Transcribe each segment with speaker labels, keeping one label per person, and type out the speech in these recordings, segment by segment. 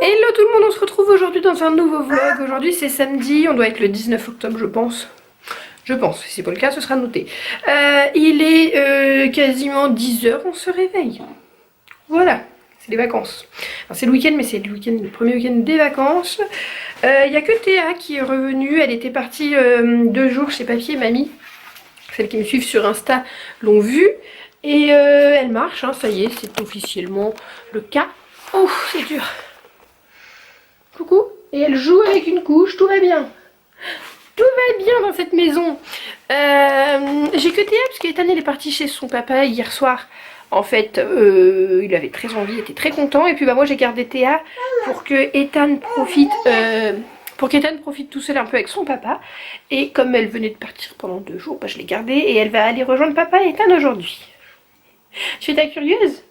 Speaker 1: Hello tout le monde, on se retrouve aujourd'hui dans un nouveau vlog. Aujourd'hui c'est samedi, on doit être le 19 octobre je pense. Si c'est pas le cas ce sera noté. Il est quasiment 10h, on se réveille. Voilà, c'est les vacances. Enfin, c'est le week-end mais c'est le premier week-end des vacances. Il n'y a que Théa qui est revenue, elle était partie 2 jours chez Papy et Mamie. Celles qui me suivent sur Insta l'ont vue. Et elle marche, hein, ça y est, c'est officiellement le cas. Oh, c'est dur. Coucou. Et elle joue avec une couche, tout va bien. Tout va bien dans cette maison. J'ai que Théa parce qu'Ethan elle est partie chez son papa hier soir. En fait, il avait très envie, il était très content. Et puis bah moi j'ai gardé Théa pour que Ethan profite... pour qu'Ethan profite tout seul un peu avec son papa. Et comme elle venait de partir pendant 2 jours, bah, je l'ai gardée et elle va aller rejoindre papa et Ethan aujourd'hui. Tu es ta curieuse?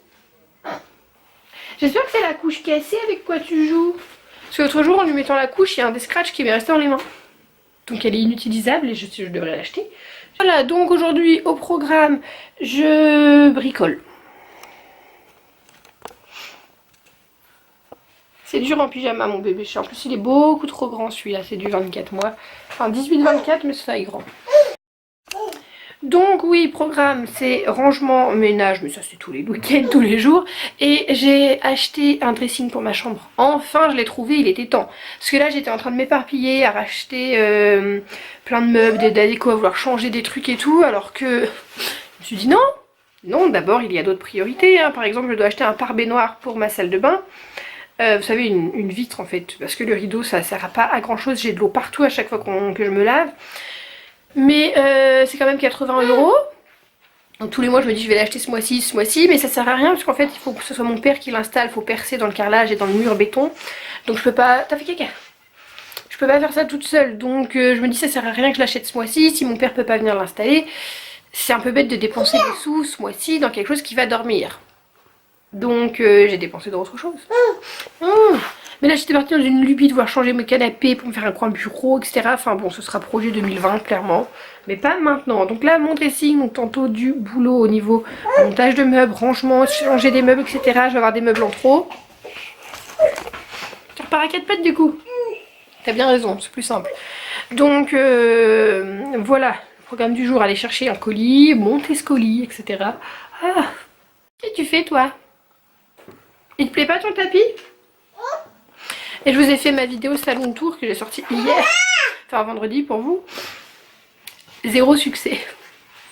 Speaker 1: J'espère que c'est la couche cassée avec quoi tu joues. Parce que l'autre jour en lui mettant la couche, il y a un des scratchs qui m'est resté dans les mains. Donc elle est inutilisable et je devrais l'acheter. Voilà, donc aujourd'hui au programme, je bricole. C'est dur en pyjama mon bébé. En plus il est beaucoup trop grand celui-là, c'est du 24 mois. Enfin 18-24 mais ça est grand. Donc oui, programme c'est rangement, ménage, mais ça c'est tous les week-ends, tous les jours. Et j'ai acheté un dressing pour ma chambre. Enfin je l'ai trouvé, il était temps. Parce que là j'étais en train de m'éparpiller à racheter plein de meubles, des déco, à vouloir changer des trucs et tout. Alors que je me suis dit non, non d'abord il y a d'autres priorités. Hein. Par exemple je dois acheter un pare-baignoire pour ma salle de bain. Vous savez une vitre en fait, parce que le rideau ça sert pas à grand chose. J'ai de l'eau partout à chaque fois que je me lave. Mais c'est quand même 80 €. Donc tous les mois je me dis je vais l'acheter ce mois-ci, mais ça sert à rien parce qu'en fait il faut que ce soit mon père qui l'installe, il faut percer dans le carrelage et dans le mur béton. Donc je peux pas... T'as fait caca? Je peux pas faire ça toute seule, donc je me dis ça sert à rien que je l'achète ce mois-ci, si mon père peut pas venir l'installer. C'est un peu bête de dépenser des sous ce mois-ci dans quelque chose qui va dormir. Donc j'ai dépensé dans autre chose. Mais là j'étais partie dans une lubie de vouloir changer mes canapés pour me faire un coin bureau, etc. Enfin bon, ce sera projet 2020 clairement, mais pas maintenant. Donc là mon dressing, donc tantôt du boulot au niveau montage de meubles, rangement, changer des meubles, etc. Je vais avoir des meubles en trop. Tu repars à 4 pattes du coup. T'as bien raison, c'est plus simple. Donc voilà, le programme du jour, aller chercher un colis, monter ce colis, etc. Ah, qu'est-ce que tu fais toi? Il te plaît pas ton tapis? Et je vous ai fait ma vidéo salon de tour que j'ai sortie hier, enfin vendredi pour vous. 0 succès.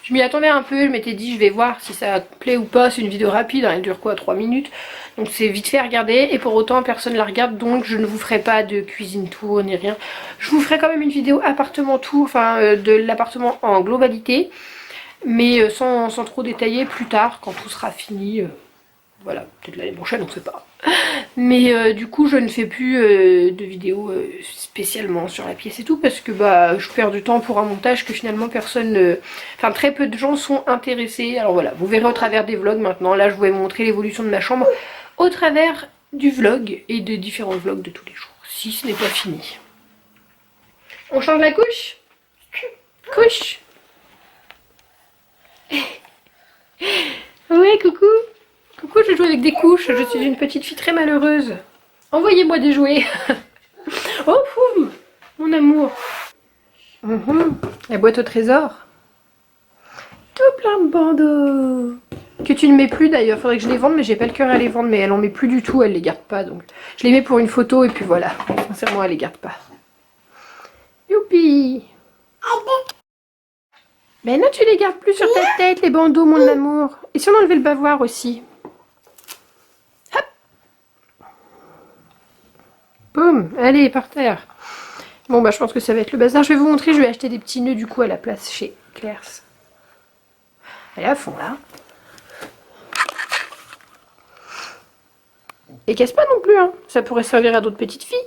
Speaker 1: Je m'y attendais un peu, je m'étais dit je vais voir si ça plaît ou pas. C'est une vidéo rapide, hein, elle dure quoi, 3 minutes. Donc c'est vite fait à regarder et pour autant personne la regarde. Donc je ne vous ferai pas de cuisine tour ni rien. Je vous ferai quand même une vidéo appartement tour, enfin de l'appartement en globalité. Mais sans trop détailler plus tard quand tout sera fini. Voilà, peut-être l'année prochaine, on ne sait pas. Mais du coup, je ne fais plus de vidéos spécialement sur la pièce et tout, parce que bah, je perds du temps pour un montage que finalement personne... Enfin, très peu de gens sont intéressés. Alors voilà, vous verrez au travers des vlogs maintenant. Là, je vais vous montrer l'évolution de ma chambre au travers du vlog et de différents vlogs de tous les jours, si ce n'est pas fini. On change la couche? Couche. Ouais, coucou. Coucou, je joue avec des couches, je suis une petite fille très malheureuse. Envoyez-moi des jouets. Oh, poum, mon amour. La boîte au trésor. Tout plein de bandeaux. Que tu ne mets plus d'ailleurs, faudrait que je les vende, mais j'ai pas le cœur à les vendre, mais elle en met plus du tout, elle les garde pas. Donc je les mets pour une photo et puis voilà. Sincèrement, elle les garde pas. Youpi. Mais non, tu les gardes plus sur ta tête, les bandeaux, mon amour. Et si on enlevait le bavoir aussi? Boum, allez, par terre. Bon bah je pense que ça va être le bazar. Je vais vous montrer, je vais acheter des petits nœuds du coup à la place chez Claire's. Elle est à fond là. Et casse pas non plus, hein. Ça pourrait servir à d'autres petites filles.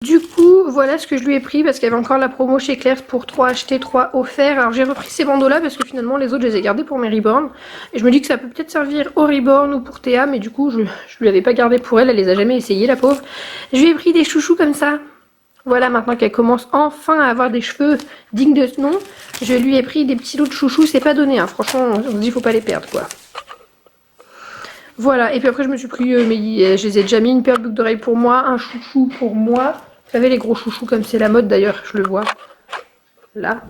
Speaker 1: Du coup, voilà ce que je lui ai pris parce qu'il y avait encore la promo chez Claire's pour 3 achetés, 3 offerts. Alors j'ai repris ces bandeaux là parce que finalement les autres je les ai gardés pour mes reborn. Et je me dis que ça peut peut-être servir au reborn ou pour Théa, mais du coup je lui avais pas gardé pour elle, elle les a jamais essayés la pauvre. Je lui ai pris des chouchous comme ça. Voilà, maintenant qu'elle commence enfin à avoir des cheveux dignes de ce nom, je lui ai pris des petits lots de chouchous, c'est pas donné, hein. Franchement on se dit faut pas les perdre quoi. Voilà, et puis après je me suis pris, mais je les ai déjà mis, une paire de boucles d'oreilles pour moi, un chouchou pour moi. Vous savez les gros chouchous comme c'est la mode d'ailleurs, je le vois. Là.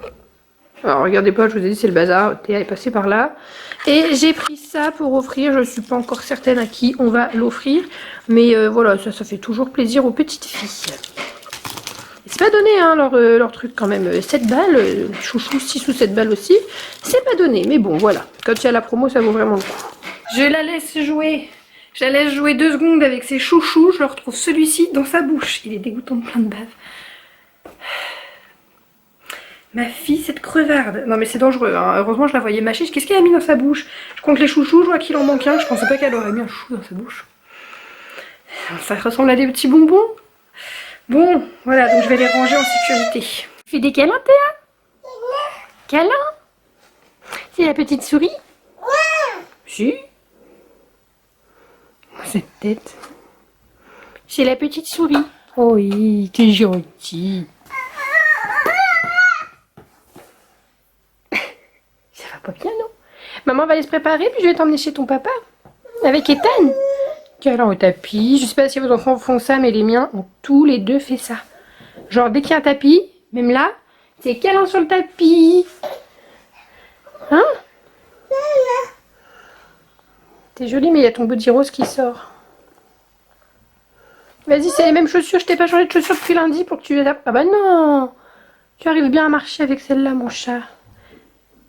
Speaker 1: Alors regardez pas, je vous ai dit c'est le bazar, Théa est passée par là. Et j'ai pris ça pour offrir, je suis pas encore certaine à qui on va l'offrir. Mais voilà, ça fait toujours plaisir aux petites filles. C'est pas donné hein, leur truc quand même, 7 balles, chouchou 6 ou 7 balles aussi. C'est pas donné, mais bon voilà, quand il y a la promo ça vaut vraiment le coup. Je la laisse jouer. Je la laisse jouer 2 secondes avec ses chouchous. Je retrouve celui-ci dans sa bouche. Il est dégoûtant de plein de bave. Ma fille, cette crevarde. Non mais c'est dangereux. Hein. Heureusement je la voyais mâcher. Qu'est-ce qu'elle a mis dans sa bouche? Je compte les chouchous. Je vois qu'il en manque un. Je pensais pas qu'elle aurait mis un chouchou dans sa bouche. Ça ressemble à des petits bonbons. Bon, voilà. Donc je vais les ranger en sécurité. Fais des câlins, Théa? Câlins? C'est la petite souris? Si. Cette tête. C'est la petite souris. Oh oui, t'es gentil. Ça va pas bien, non? Maman va aller se préparer, puis je vais t'emmener chez ton papa. Avec Ethan. Câlin au tapis. Je sais pas si vos enfants font ça, mais les miens ont tous les deux fait ça. Genre, dès qu'il y a un tapis, même là, c'est câlin sur le tapis. Hein? T'es jolie, mais il y a ton body rose qui sort. Vas-y, c'est les mêmes chaussures. Je t'ai pas changé de chaussures depuis lundi pour que tu les aies. Ah bah non! Tu arrives bien à marcher avec celle-là, mon chat.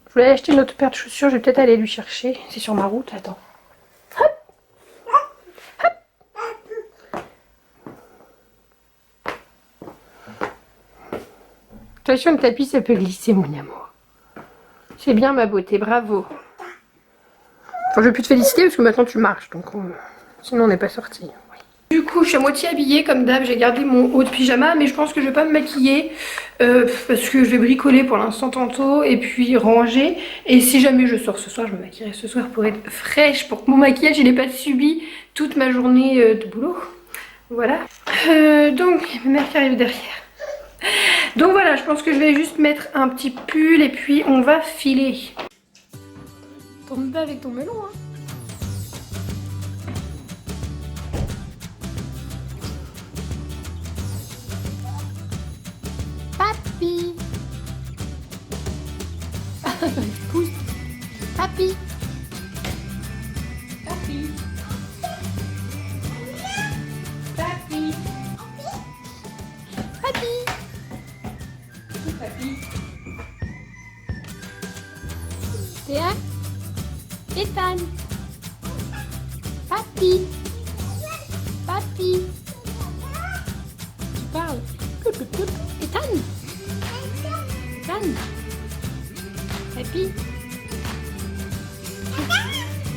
Speaker 1: Je voulais acheter une autre paire de chaussures. Je vais peut-être aller lui chercher. C'est sur ma route. Attends. Hop! Hop! Attention, le tapis, ça peut glisser, mon amour. C'est bien, ma beauté. Bravo. Enfin, je vais plus te féliciter parce que maintenant tu marches, donc sinon on n'est pas sorti. Oui. Du coup, je suis à moitié habillée comme d'hab, j'ai gardé mon haut de pyjama, mais je pense que je vais pas me maquiller parce que je vais bricoler pour l'instant tantôt et puis ranger. Et si jamais je sors ce soir, je me maquillerai ce soir pour être fraîche, pour que mon maquillage il n'ait pas subi toute ma journée de boulot. Voilà. Donc, ma mère qui arrive derrière. Donc voilà, je pense que je vais juste mettre un petit pull et puis on va filer. Tourne pas avec ton melon, hein. Papi. Pousse. Papi. Papi. Papi. Papi. Papi. Théa. Ethan. Papi. Papi. Tu parles. Ethan. Ethan. Papi.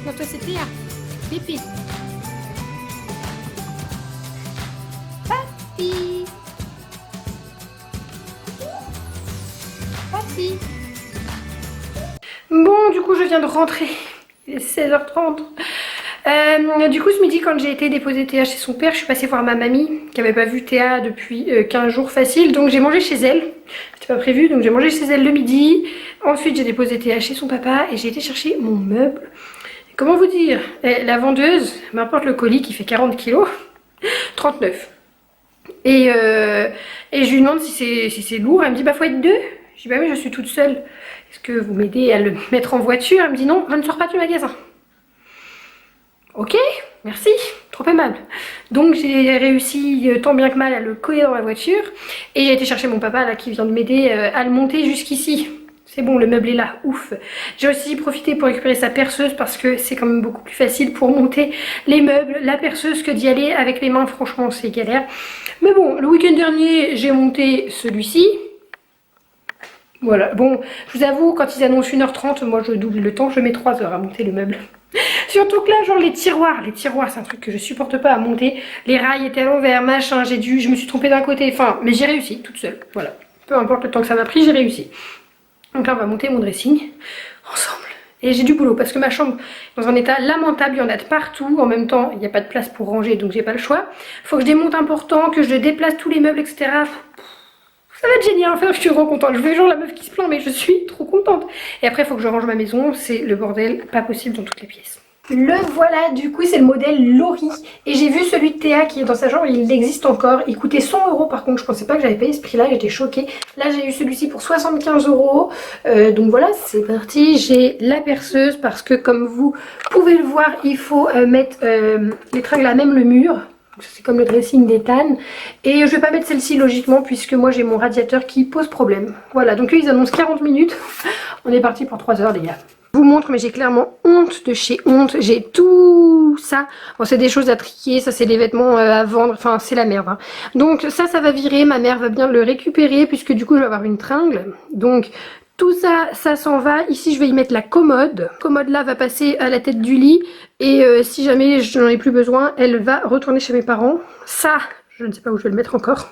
Speaker 1: Non, toi c'est Théa. Pépé. Papi. Papi. Bon, du coup je viens de rentrer. Il est 16h30. Du coup ce midi quand j'ai été déposer Théa chez son père, je suis passée voir ma mamie qui avait pas vu Théa depuis 15 jours facile. Donc j'ai mangé chez elle. C'était pas prévu, donc j'ai mangé chez elle le midi. Ensuite j'ai déposé Théa chez son papa et j'ai été chercher mon meuble. Comment vous dire, la vendeuse m'apporte le colis qui fait 40 kilos, 39. Et je lui demande si c'est lourd. Elle me dit bah faut être deux. Je dis bah oui je suis toute seule. Est-ce que vous m'aidez à le mettre en voiture? Elle me dit non, je ne sors pas du magasin. Ok, merci, trop aimable. Donc j'ai réussi tant bien que mal à le coller dans la voiture. Et j'ai été chercher mon papa là qui vient de m'aider à le monter jusqu'ici. C'est bon, le meuble est là, ouf. J'ai aussi profité pour récupérer sa perceuse parce que c'est quand même beaucoup plus facile pour monter les meubles, la perceuse, que d'y aller avec les mains. Franchement, c'est galère. Mais bon, le week-end dernier, j'ai monté celui-ci. Voilà, bon, je vous avoue, quand ils annoncent 1h30, moi je double le temps, je mets 3 heures à monter le meuble. Surtout que là, genre les tiroirs c'est un truc que je supporte pas à monter. Les rails étaient à l'envers, machin, je me suis trompée d'un côté, enfin, mais j'ai réussi toute seule, voilà. Peu importe le temps que ça m'a pris, j'ai réussi. Donc là, on va monter mon dressing ensemble. Et j'ai du boulot parce que ma chambre est dans un état lamentable, il y en a de partout. En même temps, il n'y a pas de place pour ranger, donc j'ai pas le choix. Faut que je démonte un portant, que je déplace tous les meubles, etc. Ça va être génial, enfin je suis trop contente. Je fais genre la meuf qui se plaint, mais je suis trop contente. Et après il faut que je range ma maison, c'est le bordel pas possible dans toutes les pièces. Le voilà, du coup c'est le modèle Lori. Et j'ai vu celui de Théa qui est dans sa chambre, il existe encore. Il coûtait 100 euros par contre, je pensais pas que j'avais payé ce prix là, j'étais choquée. Là j'ai eu celui-ci pour 75 euros. Donc voilà, c'est parti. J'ai la perceuse parce que comme vous pouvez le voir, il faut mettre les tringles à même le mur. C'est comme le dressing d'Ethan. Et je vais pas mettre celle-ci logiquement puisque moi j'ai mon radiateur qui pose problème. Voilà, donc eux ils annoncent 40 minutes. On est parti pour 3 heures les gars. Je vous montre, mais j'ai clairement honte de chez honte. J'ai tout ça. Bon, c'est des choses à trier, ça c'est des vêtements à vendre. Enfin, c'est la merde. Hein. Donc ça va virer. Ma mère va bien le récupérer puisque du coup je vais avoir une tringle. Donc tout ça, ça s'en va. Ici, je vais y mettre la commode. La commode là va passer à la tête du lit. Et si jamais je n'en ai plus besoin, elle va retourner chez mes parents. Ça, je ne sais pas où je vais le mettre encore.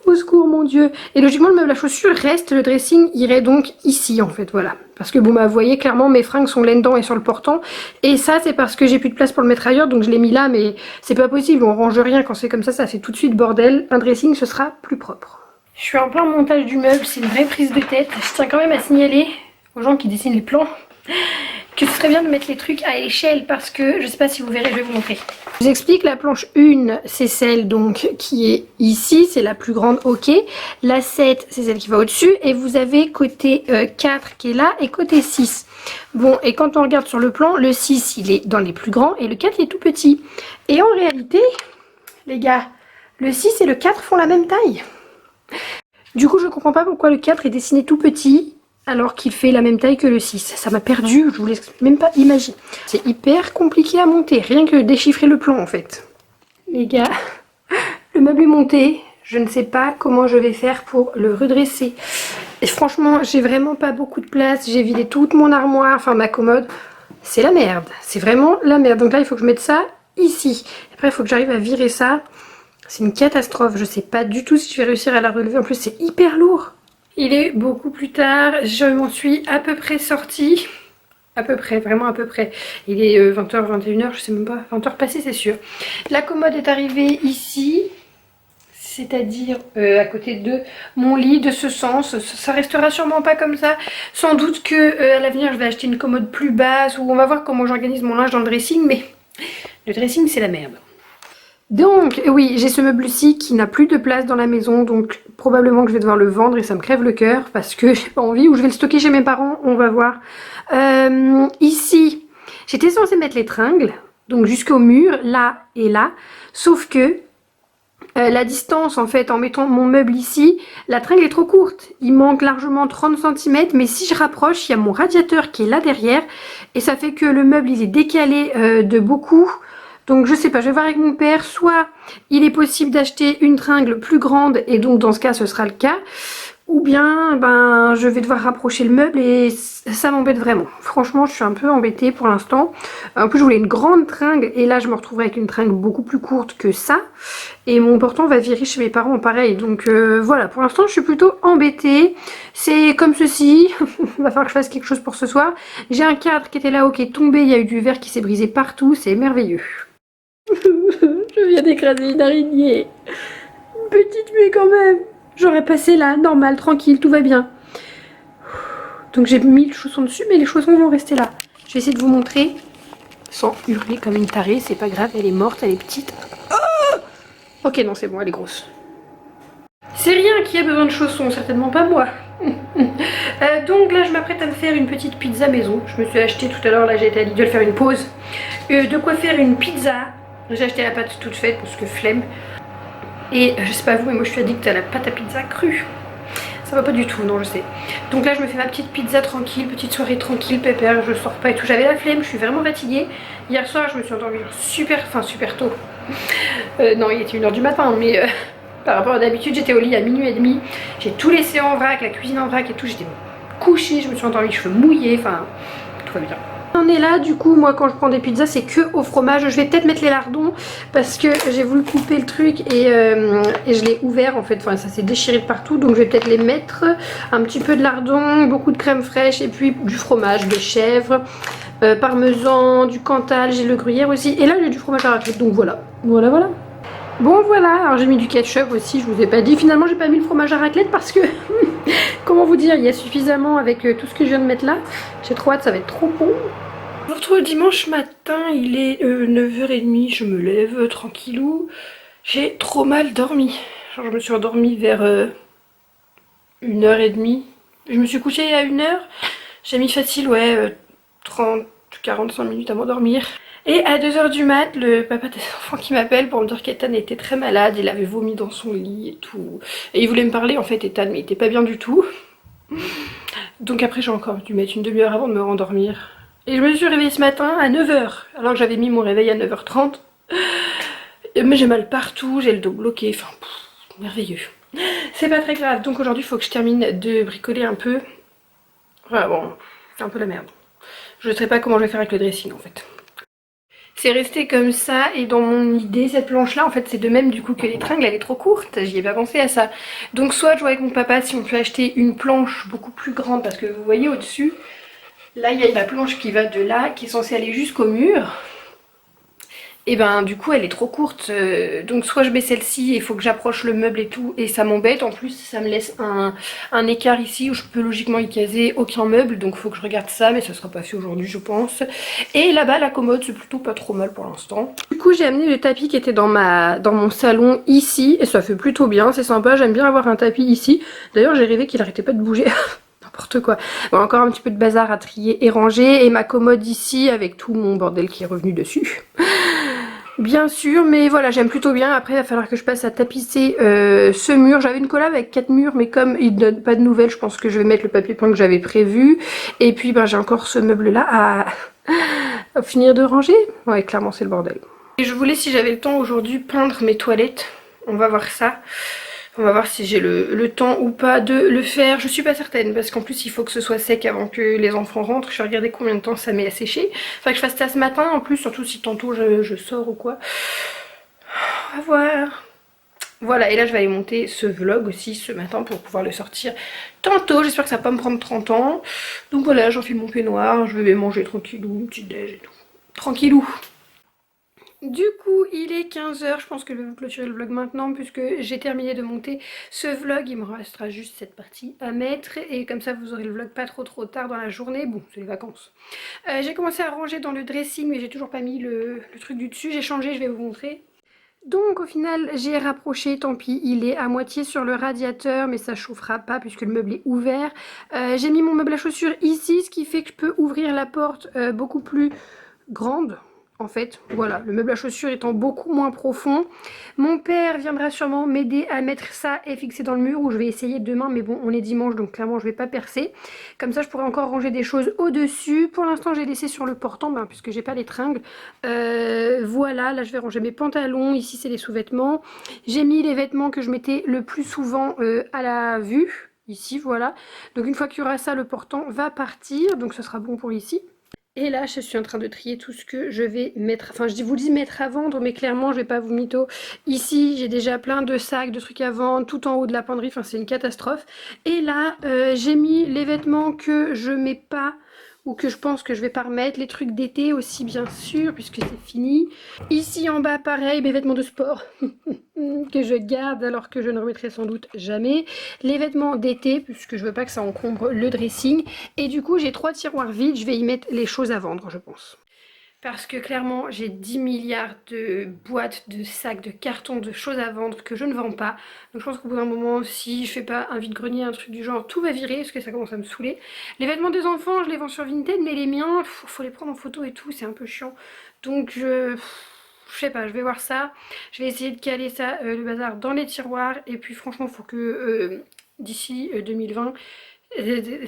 Speaker 1: Au secours mon dieu. Et logiquement le meuble à chaussures reste, le dressing irait donc ici en fait, voilà. Parce que bon bah vous voyez clairement mes fringues sont là-dedans et sur le portant. Et ça c'est parce que j'ai plus de place pour le mettre ailleurs, donc je l'ai mis là, mais c'est pas possible, on range rien quand c'est comme ça fait tout de suite bordel. Un dressing ce sera plus propre. Je suis en plein montage du meuble, c'est une vraie prise de tête. Je tiens quand même à signaler aux gens qui dessinent les plans que ce serait bien de mettre les trucs à l'échelle parce que je sais pas si vous verrez, je vais vous montrer. Je vous explique, la planche 1 c'est celle donc qui est ici, c'est la plus grande, ok. La 7 c'est celle qui va au-dessus et vous avez côté 4 qui est là et côté 6. Bon, et quand on regarde sur le plan, le 6 il est dans les plus grands et le 4 il est tout petit. Et en réalité, les gars, le 6 et le 4 font la même taille. Du coup je comprends pas pourquoi le 4 est dessiné tout petit alors qu'il fait la même taille que le 6. Ça m'a perdu, je vous laisse même pas imaginer. C'est hyper compliqué à monter, rien que déchiffrer le plan en fait. Les gars, le meuble est monté, je ne sais pas comment je vais faire pour le redresser. Et franchement, j'ai vraiment pas beaucoup de place, j'ai vidé toute mon armoire, enfin ma commode. C'est la merde, c'est vraiment la merde. Donc là, il faut que je mette ça ici. Après, il faut que j'arrive à virer ça. C'est une catastrophe, je sais pas du tout si je vais réussir à la relever. En plus, c'est hyper lourd. Il est beaucoup plus tard, je m'en suis à peu près sortie. À peu près, vraiment à peu près. Il est 20h, 21h, je sais même pas. 20h passées, c'est sûr. La commode est arrivée ici. C'est-à-dire à côté de mon lit, de ce sens. Ça restera sûrement pas comme ça. Sans doute que à l'avenir, je vais acheter une commode plus basse. Ou on va voir comment j'organise mon linge dans le dressing. Mais le dressing, c'est la merde. Donc oui, j'ai ce meuble-ci qui n'a plus de place dans la maison, donc probablement que je vais devoir le vendre et ça me crève le cœur parce que j'ai pas envie, ou je vais le stocker chez mes parents, on va voir. Ici, j'étais censée mettre les tringles, donc jusqu'au mur, là et là, sauf que la distance en fait en mettant mon meuble ici, la tringle est trop courte, il manque largement 30 cm, mais si je rapproche, il y a mon radiateur qui est là derrière et ça fait que le meuble il est décalé de beaucoup. Donc je sais pas, je vais voir avec mon père, soit il est possible d'acheter une tringle plus grande et donc dans ce cas ce sera le cas, ou bien ben je vais devoir rapprocher le meuble et ça m'embête vraiment. Franchement je suis un peu embêtée pour l'instant. En plus je voulais une grande tringle et là je me retrouverai avec une tringle beaucoup plus courte que ça. Et mon portant va virer chez mes parents pareil. Donc voilà, pour l'instant je suis plutôt embêtée. C'est comme ceci, il va falloir que je fasse quelque chose pour ce soir. J'ai un cadre qui était là-haut qui est tombé, il y a eu du verre qui s'est brisé partout, c'est merveilleux. Je viens d'écraser une araignée. Une petite mais quand même. J'aurais passé là, normal, tranquille, tout va bien. Donc j'ai mis le chausson dessus, mais les chaussons vont rester là. Je vais essayer de vous montrer sans hurler comme une tarée. C'est pas grave, elle est morte, elle est petite. Oh, ok, non, c'est bon, elle est grosse. C'est rien qui a besoin de chaussons, certainement pas moi. Donc là je m'apprête à me faire une petite pizza maison. Je me suis acheté tout à l'heure, là j'ai été à Lidl faire une pause. De quoi faire une pizza. J'ai acheté la pâte toute faite parce que flemme. Et je sais pas vous mais moi je suis addict à la pâte à pizza crue. Ça va pas du tout, non je sais. Donc là je me fais ma petite pizza tranquille, petite soirée tranquille, pépère, je sors pas et tout. J'avais la flemme, je suis vraiment fatiguée. Hier soir je me suis endormie super tôt. Non il était 1h du matin mais... Par rapport à d'habitude, j'étais au lit à minuit et demi. J'ai tout laissé en vrac, la cuisine en vrac et tout. J'étais couchée, je me suis endormie, cheveux mouillés, enfin, tout va bien. On est là, du coup, moi quand je prends des pizzas, c'est que au fromage. Je vais peut-être mettre les lardons parce que j'ai voulu couper le truc et je l'ai ouvert en fait. Enfin, ça s'est déchiré de partout, donc je vais peut-être les mettre. Un petit peu de lardons, beaucoup de crème fraîche et puis du fromage de chèvre, parmesan, du Cantal, j'ai le gruyère aussi. Et là, j'ai du fromage à raclette, donc voilà. Voilà. Bon voilà, alors j'ai mis du ketchup aussi, je vous ai pas dit. Finalement j'ai pas mis le fromage à raclette parce que, comment vous dire, il y a suffisamment avec tout ce que je viens de mettre là. J'ai trop hâte, ça va être trop bon. Je vous retrouve dimanche matin, il est 9h30, je me lève tranquillou. J'ai trop mal dormi. Genre, je me suis endormie vers 1h30. Je me suis couchée à 1h. J'ai mis facile, ouais, 30-45 minutes à m'endormir. Et à 2h du mat, le papa des enfants qui m'appelle pour me dire qu'Ethan était très malade, il avait vomi dans son lit et tout. Et il voulait me parler en fait, Ethan, mais il était pas bien du tout. Donc après j'ai encore dû mettre une demi-heure avant de me rendormir. Et je me suis réveillée ce matin à 9h, alors que j'avais mis mon réveil à 9h30. Mais j'ai mal partout, j'ai le dos bloqué, enfin merveilleux. C'est pas très grave, donc aujourd'hui il faut que je termine de bricoler un peu. Enfin bon, c'est un peu la merde. Je ne sais pas comment je vais faire avec le dressing en fait. C'est resté comme ça et dans mon idée cette planche là en fait c'est de même du coup que l'étringle elle est trop courte, j'y ai pas pensé à ça. Donc soit je vois avec mon papa si on peut acheter une planche beaucoup plus grande parce que vous voyez au dessus, là il y a la planche qui va de là qui est censée aller jusqu'au mur. Et ben du coup elle est trop courte, donc soit je mets celle-ci et il faut que j'approche le meuble et tout et ça m'embête, en plus ça me laisse un écart ici où je peux logiquement y caser aucun meuble, donc il faut que je regarde ça mais ça sera pas fait aujourd'hui je pense. Et là-bas la commode c'est plutôt pas trop mal pour l'instant. Du coup j'ai amené le tapis qui était dans mon salon ici et ça fait plutôt bien, c'est sympa, j'aime bien avoir un tapis ici. D'ailleurs j'ai rêvé qu'il arrêtait pas de bouger. N'importe quoi. Bon, encore un petit peu de bazar à trier et ranger et ma commode ici avec tout mon bordel qui est revenu dessus. Bien sûr, mais voilà, j'aime plutôt bien. Après, il va falloir que je passe à tapisser ce mur. J'avais une collab avec 4 murs, mais comme il ne donne pas de nouvelles, je pense que je vais mettre le papier peint que j'avais prévu. Et puis, ben, j'ai encore ce meuble-là à finir de ranger. Ouais, clairement, c'est le bordel. Et je voulais, si j'avais le temps aujourd'hui, peindre mes toilettes. On va voir ça. On va voir si j'ai le temps ou pas de le faire. Je suis pas certaine parce qu'en plus il faut que ce soit sec avant que les enfants rentrent. Je vais regarder combien de temps ça met à sécher. Faut que je fasse ça ce matin en plus, surtout si tantôt je sors ou quoi. On va voir. Voilà, et là je vais aller monter ce vlog aussi ce matin pour pouvoir le sortir tantôt. J'espère que ça va pas me prendre 30 ans. Donc voilà, j'enfile mon peignoir, je vais manger tranquillou, petit déj et tout. Tranquillou. Du coup il est 15h, je pense que je vais vous clôturer le vlog maintenant puisque j'ai terminé de monter ce vlog. Il me restera juste cette partie à mettre et comme ça vous aurez le vlog pas trop tard dans la journée. Bon, c'est les vacances. J'ai commencé à ranger dans le dressing mais j'ai toujours pas mis le truc du dessus. J'ai changé, je vais vous montrer. Donc au final j'ai rapproché, tant pis, il est à moitié sur le radiateur mais ça chauffera pas puisque le meuble est ouvert. J'ai mis mon meuble à chaussures ici, ce qui fait que je peux ouvrir la porte beaucoup plus grande. En fait, voilà, le meuble à chaussures étant beaucoup moins profond. Mon père viendra sûrement m'aider à mettre ça et fixer dans le mur, où je vais essayer demain, mais bon, on est dimanche, donc clairement je vais pas percer. Comme ça, je pourrais encore ranger des choses au-dessus. Pour l'instant, j'ai laissé sur le portant, puisque j'ai pas l'étringle. Voilà, là je vais ranger mes pantalons, ici c'est les sous-vêtements. J'ai mis les vêtements que je mettais le plus souvent à la vue, ici, voilà. Donc une fois qu'il y aura ça, le portant va partir, donc ce sera bon pour ici. Et là, je suis en train de trier tout ce que je vais mettre. Enfin, je vous dis mettre à vendre, mais clairement, je vais pas vous mytho. Ici, j'ai déjà plein de sacs, de trucs à vendre, tout en haut de la penderie. Enfin, c'est une catastrophe. Et là, j'ai mis les vêtements que je mets pas ou que je pense que je vais pas remettre. Les trucs d'été aussi, bien sûr, puisque c'est fini. Ici, en bas, pareil, mes vêtements de sport que je garde alors que je ne remettrai sans doute jamais. Les vêtements d'été, puisque je veux pas que ça encombre le dressing. Et du coup, j'ai 3 tiroirs vides. Je vais y mettre les choses à vendre, je pense. Parce que clairement, j'ai 10 milliards de boîtes, de sacs, de cartons, de choses à vendre que je ne vends pas. Donc je pense qu'au bout d'un moment, si je fais pas un vide-grenier, un truc du genre, tout va virer parce que ça commence à me saouler. Les vêtements des enfants, je les vends sur Vinted, mais les miens, faut les prendre en photo et tout, c'est un peu chiant. Donc je sais pas, je vais voir ça. Je vais essayer de caler ça, le bazar, dans les tiroirs. Et puis franchement, faut que d'ici 2020,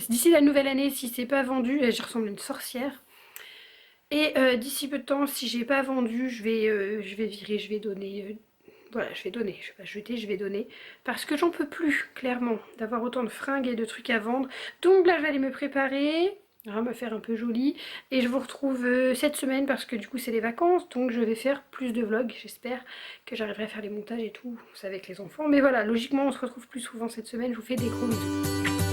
Speaker 1: d'ici la nouvelle année, si c'est pas vendu, je ressemble à une sorcière. Et d'ici peu de temps, si j'ai pas vendu, je vais virer, je vais donner. Voilà, je vais donner, je vais pas jeter, je vais donner. Parce que j'en peux plus, clairement, d'avoir autant de fringues et de trucs à vendre. Donc là, je vais aller me préparer, me faire un peu jolie. Et je vous retrouve cette semaine parce que du coup, c'est les vacances. Donc je vais faire plus de vlogs. J'espère que j'arriverai à faire les montages et tout, c'est avec les enfants. Mais voilà, logiquement, on se retrouve plus souvent cette semaine. Je vous fais des gros bisous.